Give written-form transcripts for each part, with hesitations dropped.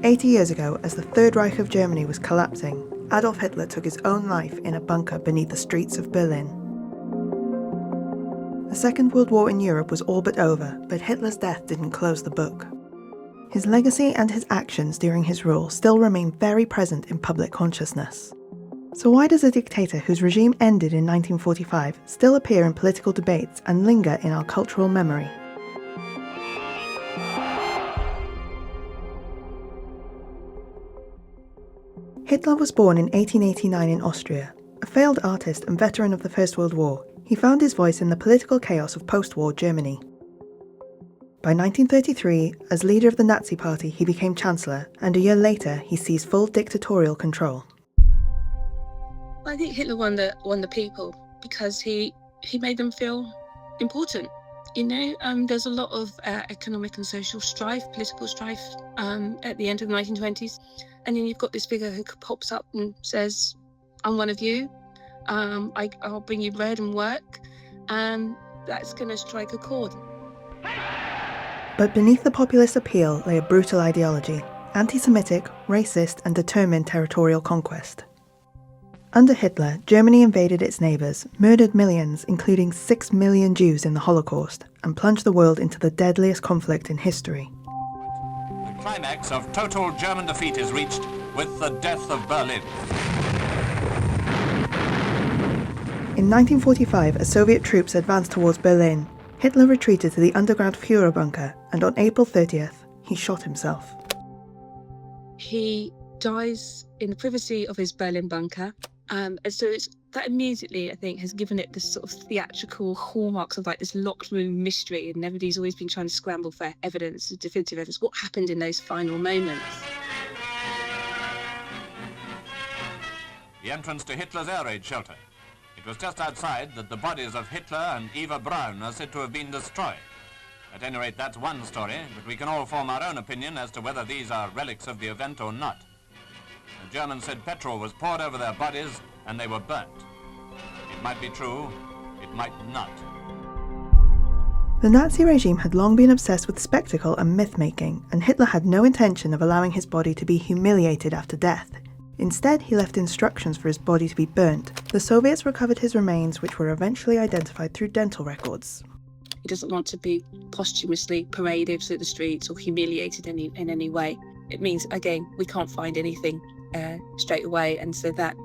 80 years ago, as the Third Reich of Germany was collapsing, Adolf Hitler took his own life in a bunker beneath the streets of Berlin. The Second World War in Europe was all but over, but Hitler's death didn't close the book. His legacy and his actions during his rule still remain very present in public consciousness. So why does a dictator whose regime ended in 1945 still appear in political debates and linger in our cultural memory? Hitler was born in 1889 in Austria. A failed artist and veteran of the First World War, he found his voice in the political chaos of post-war Germany. By 1933, as leader of the Nazi Party, he became Chancellor, and a year later, he seized full dictatorial control. I think Hitler won the people because he made them feel important. You know, there's a lot of economic and social strife, political strife at the end of the 1920s. And then you've got this figure who pops up and says, I'm one of you, I'll bring you bread and work, and that's going to strike a chord. But beneath the populist appeal lay a brutal ideology, anti-Semitic, racist, and determined territorial conquest. Under Hitler, Germany invaded its neighbours, murdered millions, including 6 million Jews in the Holocaust, and plunged the world into the deadliest conflict in history. The climax of total German defeat is reached with the death of Berlin. In 1945, as Soviet troops advanced towards Berlin, Hitler retreated to the underground Führer bunker, and on April 30th, he shot himself. He dies in the privacy of his Berlin bunker. And so that immediately, I think, has given it this sort of theatrical hallmarks of like this locked room mystery, and everybody's always been trying to scramble for evidence, definitive evidence, what happened in those final moments. The entrance to Hitler's air raid shelter. It was just outside that the bodies of Hitler and Eva Braun are said to have been destroyed. At any rate, that's one story, but we can all form our own opinion as to whether these are relics of the event or not. The Germans said petrol was poured over their bodies and they were burnt. It might be true, it might not. The Nazi regime had long been obsessed with spectacle and myth-making, and Hitler had no intention of allowing his body to be humiliated after death. Instead, he left instructions for his body to be burnt. The Soviets recovered his remains, which were eventually identified through dental records. He doesn't want to be posthumously paraded through the streets or humiliated in any way. It means, again, we can't find anything straight away, and so that,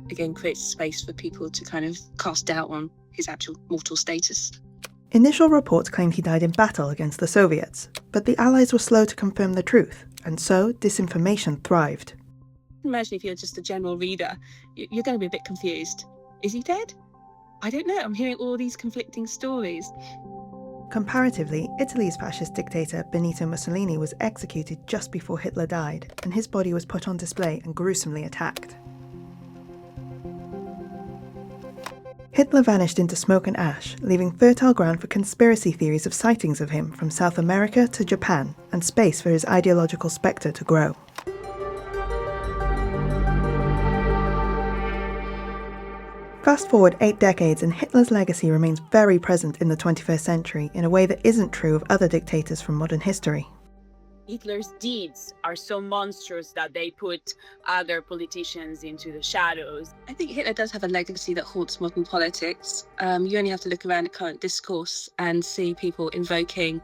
again, creates space for people to kind of cast doubt on his actual mortal status. Initial reports claimed he died in battle against the Soviets, but the Allies were slow to confirm the truth, and so disinformation thrived. Imagine if you're just a general reader, you're going to be a bit confused. Is he dead? I don't know. I'm hearing all these conflicting stories. Comparatively, Italy's fascist dictator Benito Mussolini was executed just before Hitler died, and his body was put on display and gruesomely attacked. Hitler vanished into smoke and ash, leaving fertile ground for conspiracy theories of sightings of him from South America to Japan, and space for his ideological spectre to grow. Fast forward 8 decades and Hitler's legacy remains very present in the 21st century in a way that isn't true of other dictators from modern history. Hitler's deeds are so monstrous that they put other politicians into the shadows. I think Hitler does have a legacy that haunts modern politics. You only have to look around at current discourse and see people invoking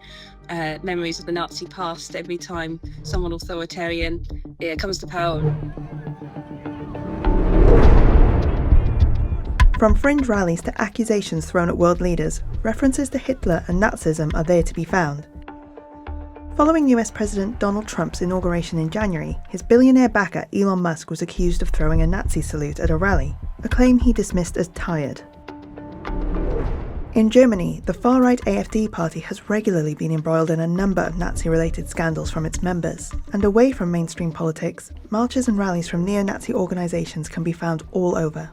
memories of the Nazi past every time someone authoritarian comes to power. From fringe rallies to accusations thrown at world leaders, references to Hitler and Nazism are there to be found. Following US President Donald Trump's inauguration in January, his billionaire backer Elon Musk was accused of throwing a Nazi salute at a rally, a claim he dismissed as tired. In Germany, the far-right AfD party has regularly been embroiled in a number of Nazi-related scandals from its members, and away from mainstream politics, marches and rallies from neo-Nazi organisations can be found all over.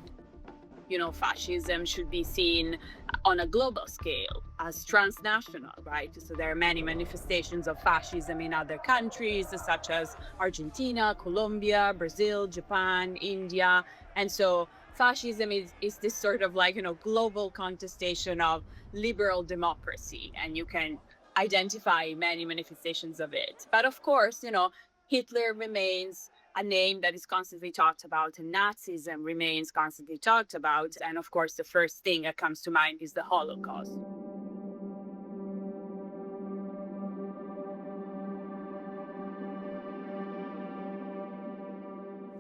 You know, fascism should be seen on a global scale as transnational, right? So there are many manifestations of fascism in other countries, such as Argentina, Colombia, Brazil, Japan, India. And so fascism is this sort of like, global contestation of liberal democracy, and you can identify many manifestations of it. But of course, Hitler remains a name that is constantly talked about, and Nazism remains constantly talked about. And of course, the first thing that comes to mind is the Holocaust.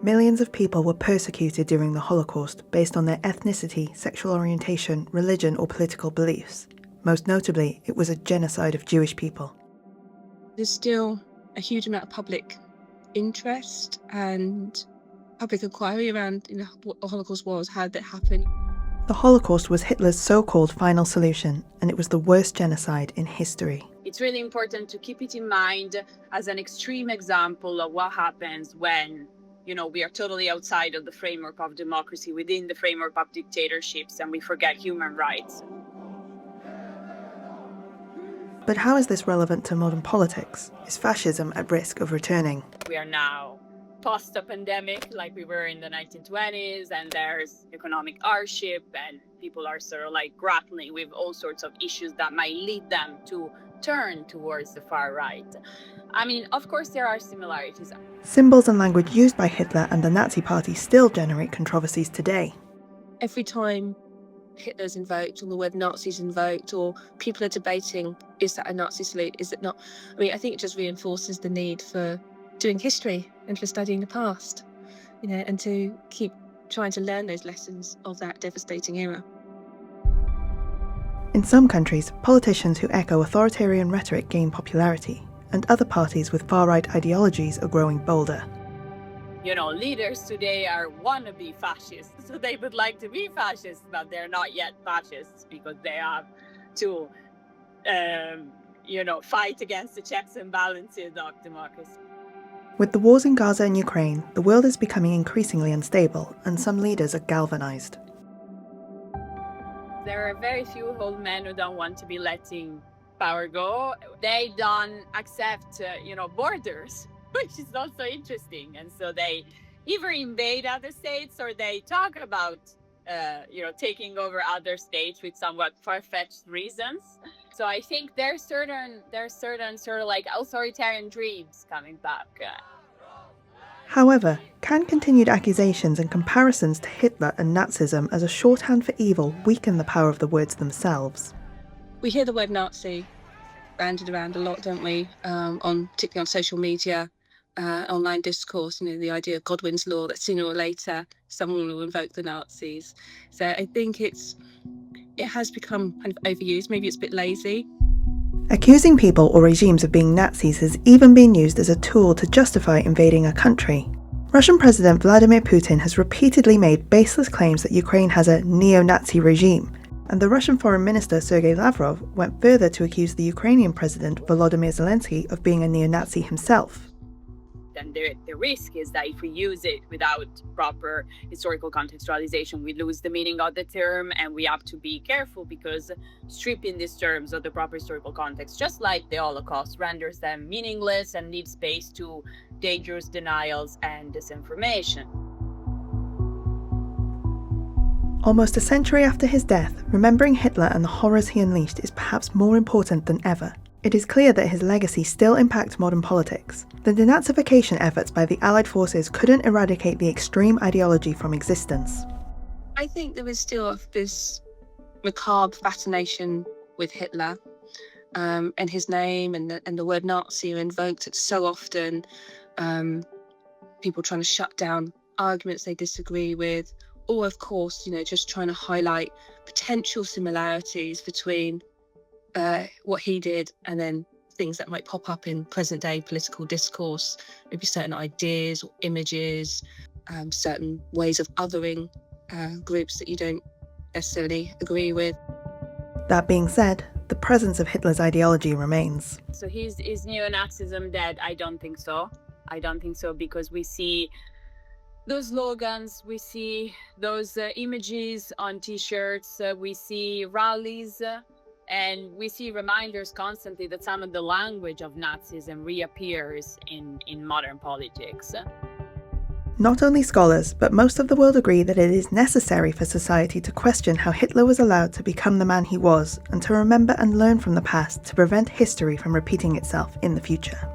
Millions of people were persecuted during the Holocaust based on their ethnicity, sexual orientation, religion, or political beliefs. Most notably, it was a genocide of Jewish people. There's still a huge amount of public interest and public inquiry around what the Holocaust was, how that happened. The Holocaust was Hitler's so-called final solution, and it was the worst genocide in history. It's really important to keep it in mind as an extreme example of what happens when we are totally outside of the framework of democracy, within the framework of dictatorships, and we forget human rights. But how is this relevant to modern politics? Is fascism at risk of returning? We are now post a pandemic like we were in the 1920s, and there's economic hardship, and people are sort of like grappling with all sorts of issues that might lead them to turn towards the far right. I mean, of course, there are similarities. Symbols and language used by Hitler and the Nazi Party still generate controversies today. Every time Hitler's invoked, or the word Nazi's invoked, or people are debating, is that a Nazi salute, is it not? I mean, I think it just reinforces the need for doing history and for studying the past, and to keep trying to learn those lessons of that devastating era. In some countries, politicians who echo authoritarian rhetoric gain popularity, and other parties with far-right ideologies are growing bolder. Leaders today are wannabe fascists, so they would like to be fascists, but they're not yet fascists because they have to, fight against the checks and balances of democracy. With the wars in Gaza and Ukraine, the world is becoming increasingly unstable, and some leaders are galvanized. There are very few old men who don't want to be letting power go. They don't accept, borders, which is also interesting. And so they either invade other states or they talk about, taking over other states with somewhat far-fetched reasons. So I think there's certain sort of like authoritarian dreams coming back. However, can continued accusations and comparisons to Hitler and Nazism as a shorthand for evil weaken the power of the words themselves? We hear the word Nazi bandied around a lot, don't we? Particularly on social media, online discourse. The idea of Godwin's law, that sooner or later someone will invoke the Nazis. So I think it has become kind of overused. Maybe it's a bit lazy. Accusing people or regimes of being Nazis has even been used as a tool to justify invading a country. Russian President Vladimir Putin has repeatedly made baseless claims that Ukraine has a neo-Nazi regime, and the Russian Foreign Minister Sergei Lavrov went further to accuse the Ukrainian President Volodymyr Zelensky of being a neo-Nazi himself. And the risk is that if we use it without proper historical contextualization, we lose the meaning of the term, and we have to be careful because stripping these terms of the proper historical context, just like the Holocaust, renders them meaningless and leaves space to dangerous denials and disinformation. Almost a century after his death, remembering Hitler and the horrors he unleashed is perhaps more important than ever. It is clear that his legacy still impacts modern politics. The denazification efforts by the Allied forces couldn't eradicate the extreme ideology from existence. I think there is still this macabre fascination with Hitler, and his name and the word Nazi are invoked so often. People trying to shut down arguments they disagree with, or of course, just trying to highlight potential similarities between what he did and then things that might pop up in present day political discourse, maybe certain ideas or images, certain ways of othering groups that you don't necessarily agree with. That being said, the presence of Hitler's ideology remains. So is neo-Nazism dead? I don't think so. Because we see those slogans, we see those images on t-shirts, we see rallies, and we see reminders constantly that some of the language of Nazism reappears in modern politics. Not only scholars, but most of the world agree that it is necessary for society to question how Hitler was allowed to become the man he was, and to remember and learn from the past to prevent history from repeating itself in the future.